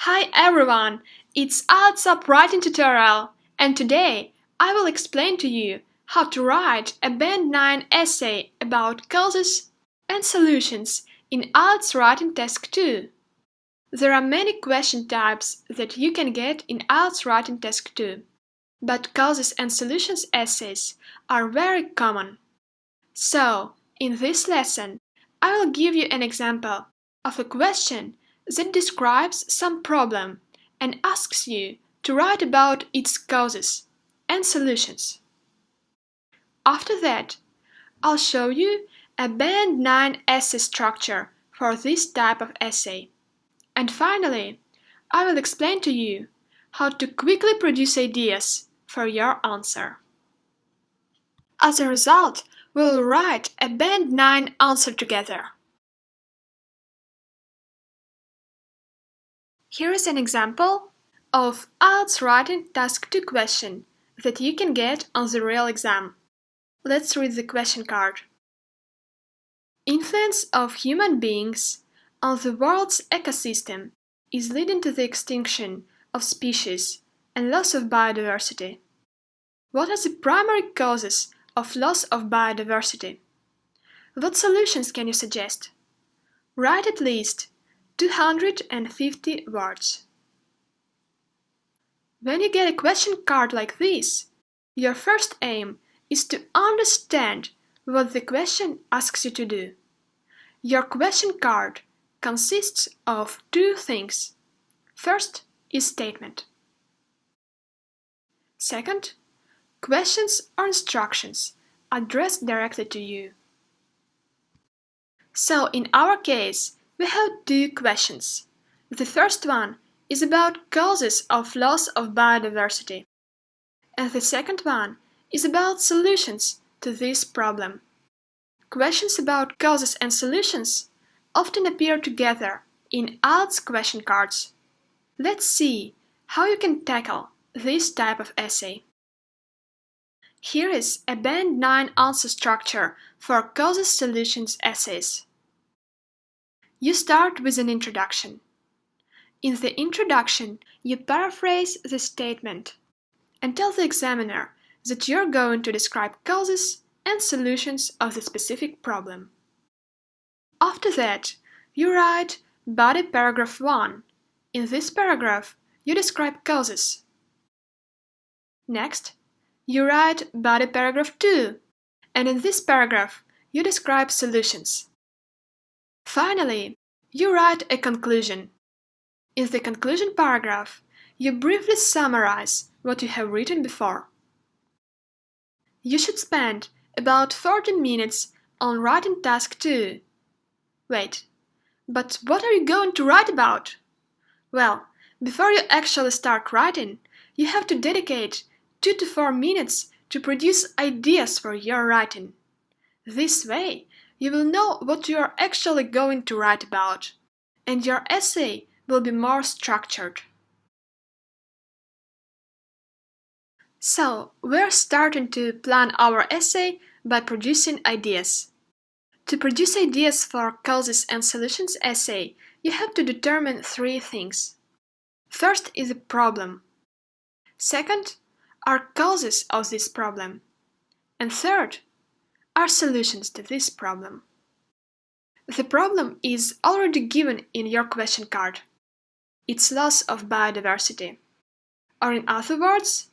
Hi everyone, it's IELTS Writing tutorial, and today I will explain to you how to write a Band 9 essay about causes and solutions in IELTS Writing Task 2. There are many question types that you can get in IELTS Writing Task 2, but causes and solutions essays are very common. So, in this lesson, I will give you an example of a question that describes some problem and asks you to write about its causes and solutions. After that, I'll show you a Band 9 essay structure for this type of essay. And finally, I will explain to you how to quickly produce ideas for your answer. As a result, we will write a Band 9 answer together. Here is an example of IELTS Writing Task 2 question that you can get on the real exam. Let's read the question card. Influence of human beings on the world's ecosystem is leading to the extinction of species and loss of biodiversity. What are the primary causes of loss of biodiversity? What solutions can you suggest? Write at least 250 words. When you get a question card like this, your first aim is to understand what the question asks you to do. Your question card consists of two things. First is statement. Second, questions or instructions addressed directly to you. So in our case, we have two questions. The first one is about causes of loss of biodiversity, and the second one is about solutions to this problem. Questions about causes and solutions often appear together in IELTS question cards. Let's see how you can tackle this type of essay. Here is a Band 9 answer structure for causes-solutions essays. You start with an introduction. In the introduction, you paraphrase the statement and tell the examiner that you're going to describe causes and solutions of the specific problem. After that, you write body paragraph 1. In this paragraph, you describe causes. Next, you write body paragraph 2, and in this paragraph, you describe solutions. Finally, you write a conclusion. In the conclusion paragraph, you briefly summarize what you have written before. You should spend about 40 minutes on writing task 2. Wait, but what are you going to write about? Well, before you actually start writing, you have to dedicate 2 to 4 minutes to produce ideas for your writing. This way, you will know what you are actually going to write about, and your essay will be more structured. So, we're starting to plan our essay by producing ideas. To produce ideas for causes and solutions essay, you have to determine 3 things. First is a problem. Second are causes of this problem. And third are solutions to this problem. The problem is already given in your question card. It's loss of biodiversity. Or in other words,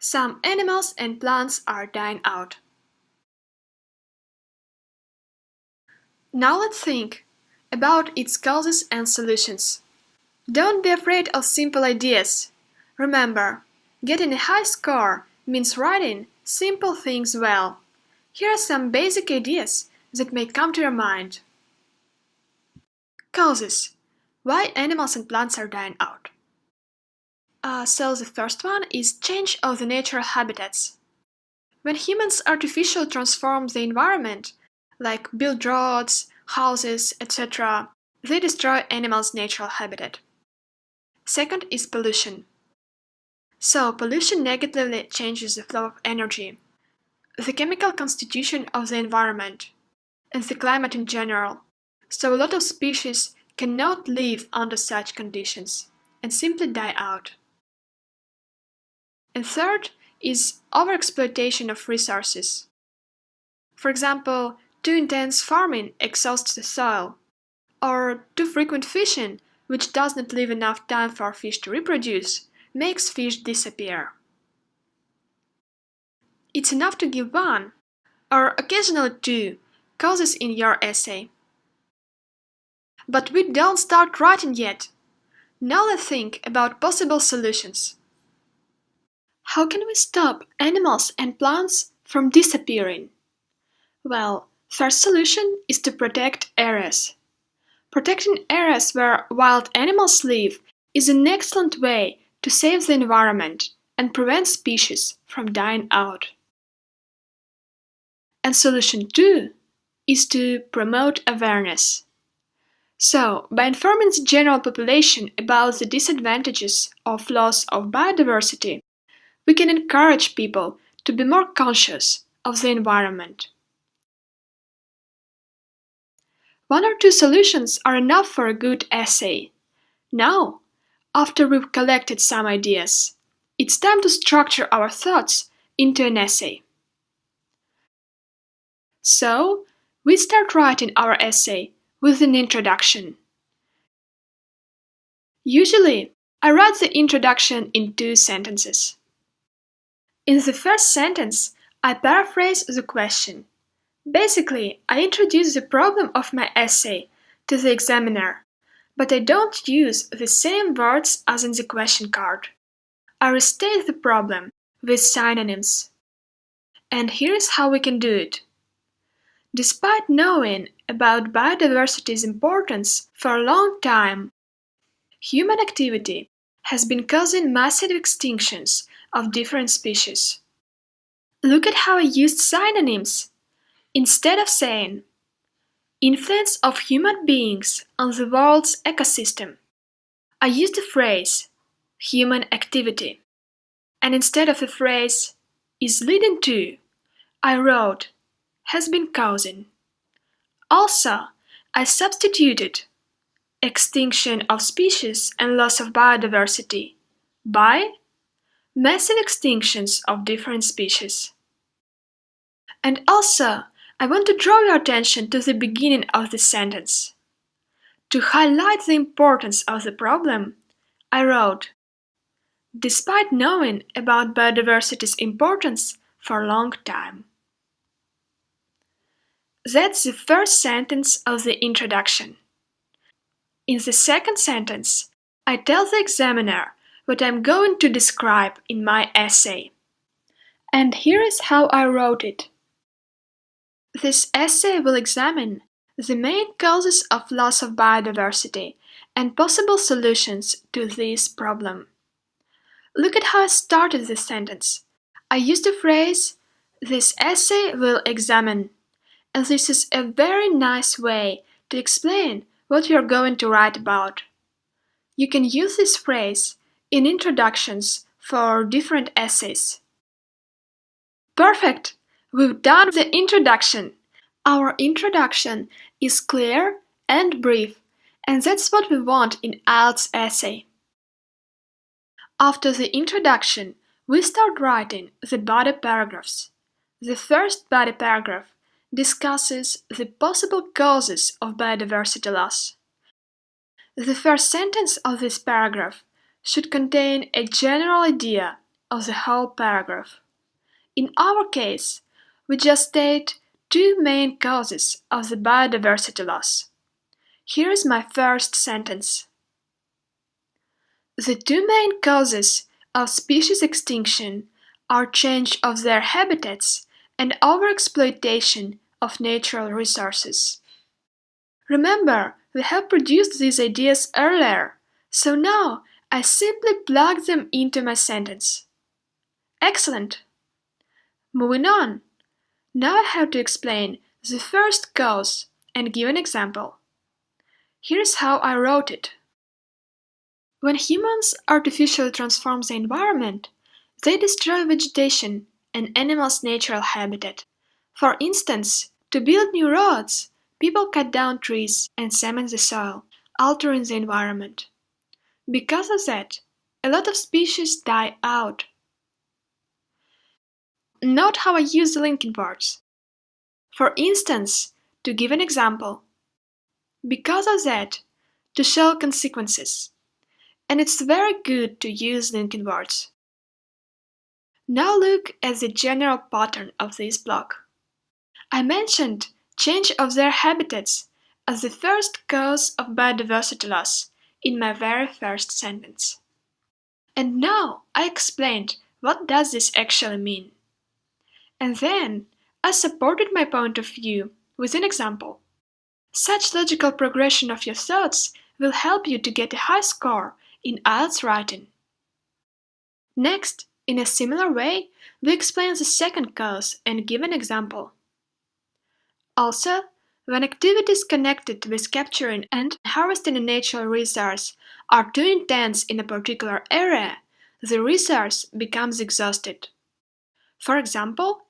some animals and plants are dying out. Now let's think about its causes and solutions. Don't be afraid of simple ideas. Remember, getting a high score means writing simple things well. Here are some basic ideas that may come to your mind. Causes. Why animals and plants are dying out? So the first one is change of the natural habitats. When humans artificially transform the environment, like build roads, houses, etc., they destroy animals' natural habitat. Second is pollution. So pollution negatively changes the flow of energy, the chemical constitution of the environment, and the climate in general, so a lot of species cannot live under such conditions. and simply die out. And third is overexploitation of resources. For example, too intense farming exhausts the soil, or too frequent fishing, which does not leave enough time for fish to reproduce, makes fish disappear. It's enough to give one, or occasionally two, causes in your essay. But we don't start writing yet. Now let's think about possible solutions. How can we stop animals and plants from disappearing? Well, first solution is to protect areas. Protecting areas where wild animals live is an excellent way to save the environment and prevent species from dying out. And solution 2 is to promote awareness. So, by informing the general population about the disadvantages of loss of biodiversity, we can encourage people to be more conscious of the environment. One or two solutions are enough for a good essay. Now, after we've collected some ideas, it's time to structure our thoughts into an essay. So, we start writing our essay with an introduction. Usually, I write the introduction in 2 sentences. In the first sentence, I paraphrase the question. Basically, I introduce the problem of my essay to the examiner, but I don't use the same words as in the question card. I restate the problem with synonyms. And here's how we can do it. Despite knowing about biodiversity's importance for a long time, human activity has been causing massive extinctions of different species. Look at how I used synonyms. Instead of saying, influence of human beings on the world's ecosystem, I used the phrase, human activity. And instead of the phrase, is leading to, I wrote, has been causing. Also, I substituted extinction of species and loss of biodiversity by massive extinctions of different species. And also, I want to draw your attention to the beginning of the sentence. To highlight the importance of the problem, I wrote, despite knowing about biodiversity's importance for a long time. That's the first sentence of the introduction. In the second sentence, I tell the examiner what I'm going to describe in my essay. And here is how I wrote it. This essay will examine the main causes of loss of biodiversity and possible solutions to this problem. Look at how I started this sentence. I used the phrase, this essay will examine, and this is a very nice way to explain what we are going to write about. You can use this phrase in introductions for different essays. Perfect! We've done the introduction. Our introduction is clear and brief, and that's what we want in IELTS essay. After the introduction, we start writing the body paragraphs. The first body paragraph discusses the possible causes of biodiversity loss. The first sentence of this paragraph should contain a general idea of the whole paragraph. In our case, we just state 2 main causes of the biodiversity loss. Here is my first sentence. The 2 main causes of species extinction are change of their habitats and overexploitation of natural resources. Remember, we have produced these ideas earlier, so now I simply plug them into my sentence. Excellent! Moving on. Now I have to explain the first cause and give an example. Here's how I wrote it. When humans artificially transform the environment, they destroy vegetation and animals' natural habitat. For instance, to build new roads, people cut down trees and cement the soil, altering the environment. Because of that, a lot of species die out. Note how I use the linking words. For instance, to give an example, because of that, to show consequences. And it's very good to use linking words. Now look at the general pattern of this block. I mentioned change of their habitats as the first cause of biodiversity loss in my very first sentence. And now I explained what does this actually mean. And then I supported my point of view with an example. Such logical progression of your thoughts will help you to get a high score in IELTS writing. Next, in a similar way, we explain the second cause and give an example. Also, when activities connected with capturing and harvesting a natural resource are too intense in a particular area, the resource becomes exhausted. For example,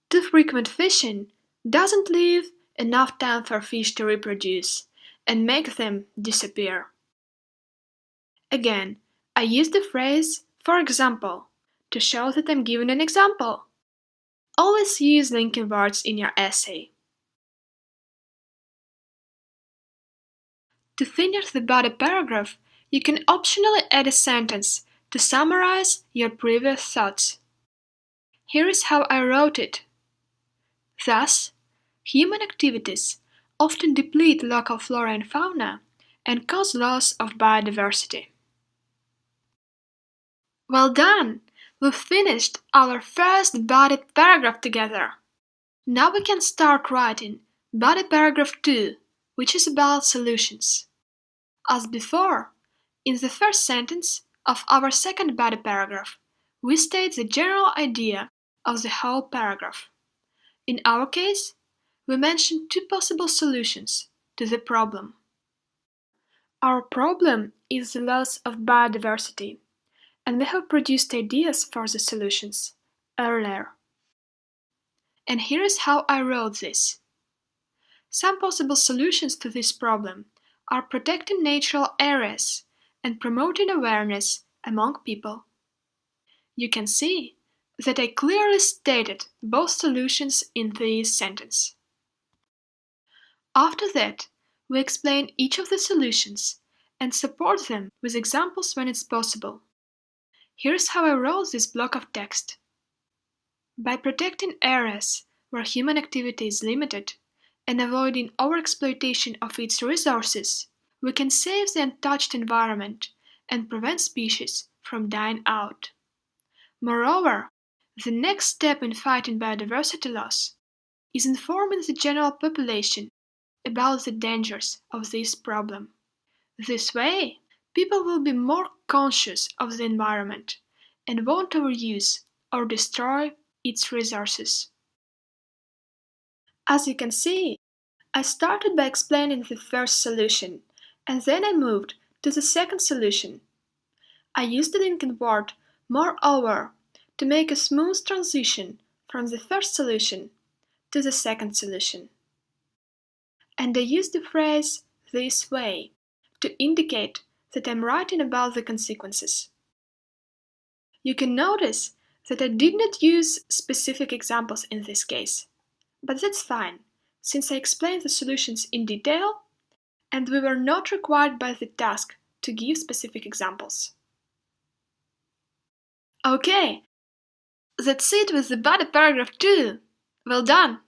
too frequent fishing doesn't leave enough time for fish to reproduce and make them disappear. Again, I use the phrase "for example" to show that I'm giving an example. Always use linking words in your essay. To finish the body paragraph, you can optionally add a sentence to summarize your previous thoughts. Here is how I wrote it. Thus, human activities often deplete local flora and fauna and cause loss of biodiversity. Well done! We've finished our first body paragraph together. Now we can start writing body paragraph 2, which is about solutions. As before, in the first sentence of our second body paragraph, we state the general idea of the whole paragraph. In our case, we mention two possible solutions to the problem. Our problem is the loss of biodiversity, and we have produced ideas for the solutions earlier. And here is how I wrote this. Some possible solutions to this problem are protecting natural areas and promoting awareness among people. You can see that I clearly stated both solutions in this sentence. After that, we explain each of the solutions and support them with examples when it's possible. Here's how I wrote this block of text. By protecting areas where human activity is limited and avoiding overexploitation of its resources, we can save the untouched environment and prevent species from dying out. Moreover, the next step in fighting biodiversity loss is informing the general population about the dangers of this problem. This way, people will be more conscious of the environment and won't overuse or destroy its resources. As you can see, I started by explaining the first solution, and then I moved to the second solution. I used the linking word "moreover" to make a smooth transition from the first solution to the second solution. And I used the phrase "this way" to indicate that I'm writing about the consequences. You can notice that I did not use specific examples in this case, but that's fine, since I explained the solutions in detail and we were not required by the task to give specific examples. Okay, that's it with the body paragraph 2. Well done!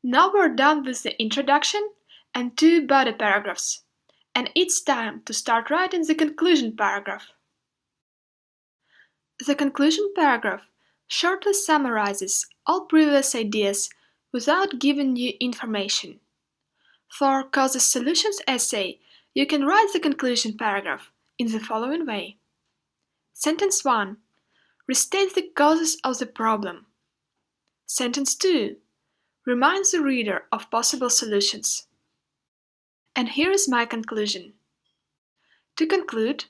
Now we're done with the introduction and 2 body paragraphs, and it's time to start writing the conclusion paragraph. The conclusion paragraph shortly summarizes all previous ideas without giving you information. For Causes Solutions essay, you can write the conclusion paragraph in the following way. Sentence 1. Restate the causes of the problem. Sentence 2. Reminds the reader of possible solutions. And here is my conclusion. To conclude,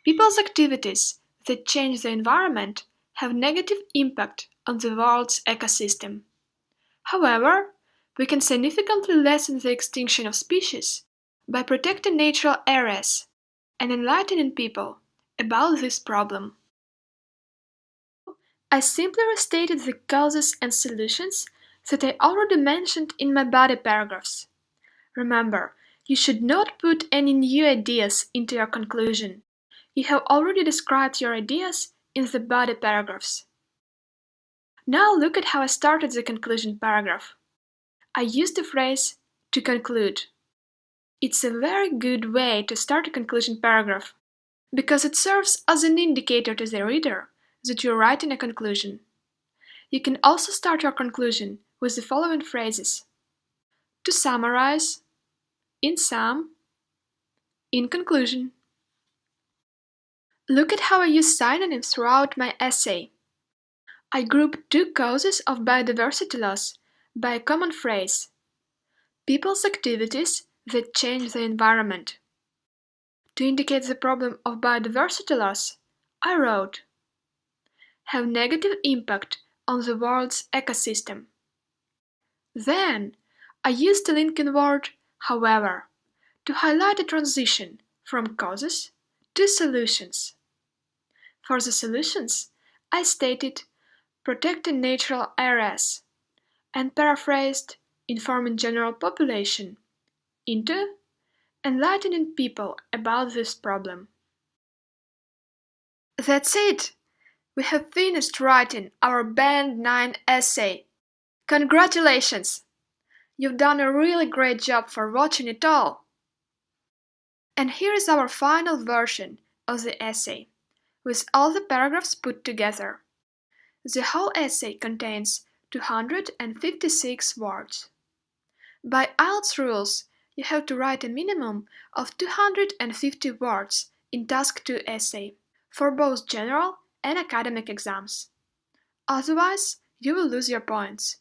people's activities that change the environment have negative impact on the world's ecosystem. However, we can significantly lessen the extinction of species by protecting natural areas and enlightening people about this problem. I simply restated the causes and solutions that I already mentioned in my body paragraphs. Remember, you should not put any new ideas into your conclusion. You have already described your ideas in the body paragraphs. Now look at how I started the conclusion paragraph. I used the phrase "to conclude." It's a very good way to start a conclusion paragraph, because it serves as an indicator to the reader that you're writing a conclusion. You can also start your conclusion with the following phrases: to summarize, in sum, in conclusion. Look at how I use synonyms throughout my essay. I group two causes of biodiversity loss by a common phrase: people's activities that change the environment. To indicate the problem of biodiversity loss, I wrote have negative impact on the world's ecosystem. Then, I used the linking word however to highlight a transition from causes to solutions. For the solutions, I stated protecting natural areas and paraphrased informing general population into enlightening people about this problem. That's it! We have finished writing our Band 9 essay. Congratulations! You've done a really great job for watching it all. And here is our final version of the essay, with all the paragraphs put together. The whole essay contains 256 words. By IELTS rules, you have to write a minimum of 250 words in Task 2 essay for both general and academic exams. Otherwise, you will lose your points.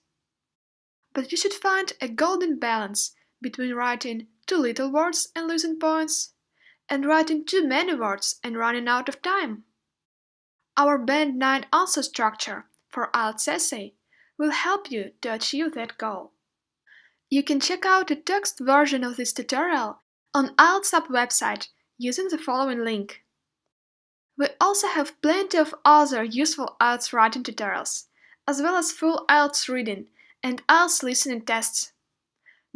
But you should find a golden balance between writing too little words and losing points, and writing too many words and running out of time. Our Band 9 answer structure for IELTS essay will help you to achieve that goal. You can check out a text version of this tutorial on IELTS App website using the following link. We also have plenty of other useful IELTS writing tutorials, as well as full IELTS reading and IELTS listening tests.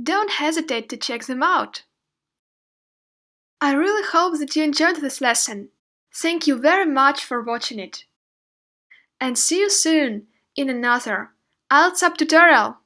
Don't hesitate to check them out! I really hope that you enjoyed this lesson. Thank you very much for watching it. And see you soon in another IELTS App tutorial!